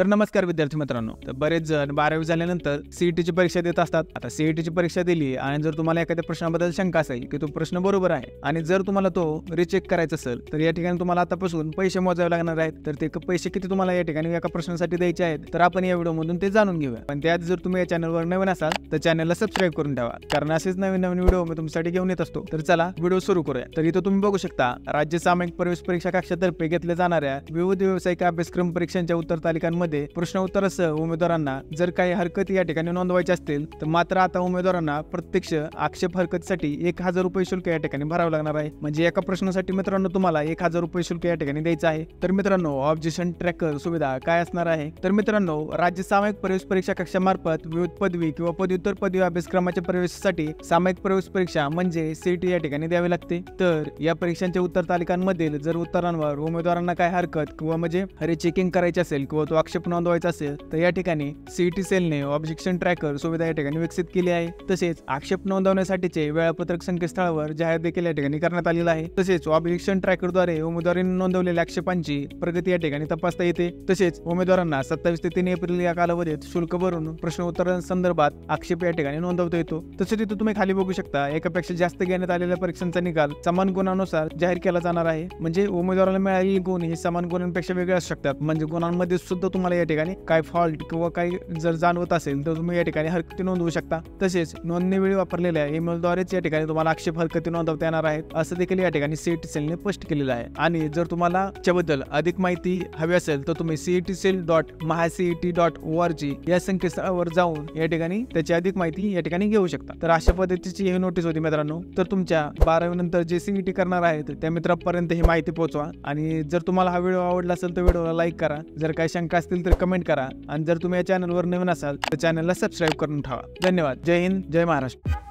तर नमस्कार विद्यार्थी मित्रांनो, तर बरेच जण 12वी झाल्यानंतर सीईटीची परीक्षा देत असतात। आता सीईटीची परीक्षा दिली आणि जर तुम्हाला एखाद्या प्रश्नाबद्दल शंका असेल की तो प्रश्न बरोबर आहे आणि जर तुम्हाला तो रिचेक करायचा असेल तर या ठिकाणी तुम्हाला आतापासून पैसे मोजावे लागणार आहेत। तर ते पैसे किती तुम्हाला या ठिकाणी एका प्रश्नासाठी द्यायचे आहेत तर आपण या व्हिडिओमधून ते जाणून घेऊया। पण त्यात जर तुम्ही या चॅनलवर नवीन असाल तर चॅनलला सबस्क्राइब करून ठेवा, कारण असेच नवीन नवीन व्हिडिओ मी तुमच्यासाठी घेऊन येत असतो। तर चला व्हिडिओ सुरू करूया। तर इथं तुम्ही बघू शकता, राज्य सामायिक प्रवेश परीक्षा कक्षातर्फे घेतल्या जाणाऱ्या विविध व्यावसायिक अभ्यासक्रम परीक्षांच्या उत्तर तालिकांमध्ये प्रश्न उत्तरासह उमेदवारांना जर काही हरकती या ठिकाणी नोंदवायची असतील तर मात्र आता उमेदवारांना प्रत्यक्ष आक्षेप हरकतीसाठी 1000 रुपये शुल्क या ठिकाणी भरावं लागणार आहे। म्हणजे एका प्रश्नासाठी मित्रांनो तुम्हाला 1000 रुपये शुल्क या ठिकाणी द्यायचं आहे। तर मित्रांनो, ऑब्जेक्शन ट्रॅकर सुविधा काय असणार आहे? तर मित्रांनो, राज्य सामायिक प्रवेश परीक्षा कक्षामार्फत विविध पदवी किंवा पदव्युत्तर पदवी अभ्यासक्रमाच्या प्रवेशासाठी सामायिक प्रवेश परीक्षा म्हणजे सीईटी या ठिकाणी द्यावी लागते। तर या परीक्षांच्या उत्तर तालिकांमधील जर उत्तरांवर उमेदवारांना काय हरकत किंवा म्हणजे रिचेकिंग करायची असेल किंवा तो आक्षेप नोंदवायचा असेल तर या ठिकाणी सीईटी सेलने ऑब्जेक्शन ट्रॅकर सुविधा या ठिकाणी विकसित केली आहे। तसेच आक्षेप नोंदवण्यासाठीचे वेळापत्रक संकेतस्थळावर जाहीर देखील या ठिकाणी करण्यात आलेलं आहे। तसेच ऑब्जेक्शन ट्रॅकरद्वारे उमेदवारांनी नोंदवलेल्या आक्षेपांची प्रगती या ठिकाणी तपासता येते। तसेच उमेदवारांना 27 ते 3 एप्रिल या कालावधीत शुल्क भरून प्रश्न उत्तरांसंदर्भात आक्षेप या ठिकाणी नोंदवता येतो। तसेच तिथे तुम्ही खाली बघू शकता, एकापेक्षा जास्त घेण्यात आलेल्या परीक्षांचा निकाल समान गुणांनुसार जाहीर केला जाणार आहे। म्हणजे उमेदवाराला मिळालेले गुण हे समान गुणांपेक्षा वेगळे असू शकतात। म्हणजे गुणांमध्ये सुद्धा तुम्हाला या ठिकाणी काय फॉल्ट किंवा काही जर जाणवत असेल तर तुम्ही या ठिकाणी हरकती नोंदवू शकता। तसेच नोंदणीवेळी वापरलेल्या ईमेलद्वारेच या ठिकाणी तुम्हाला आक्षेप हरकती नोंदवता येणार आहेत, असं देखील या ठिकाणी सीईटी सेलने स्पष्ट केलेलं आहे। आणि जर तुम्हाला त्याबद्दल अधिक माहिती हवी असेल तर तुम्ही cetcell.mahaceet.org या संकेतस्थळावर जाऊन या ठिकाणी त्याची अधिक माहिती या ठिकाणी घेऊ शकता। तर अशा पद्धतीची ही नोटीस होती मित्रांनो। तर तुमच्या 12वी नंतर जे सीईटी करणार आहेत त्या मित्रांपर्यंत ही माहिती पोहोचवा। आणि जर तुम्हाला हा व्हिडिओ आवडला असेल तर व्हिडिओला लाईक करा, जर काही शंका असतील तर कमेंट करा, आणि जर तुम्ही या चॅनलवर नवीन असाल तर चॅनलला सबस्क्राइब करून ठेवा। धन्यवाद। जय हिंद, जय महाराष्ट्र।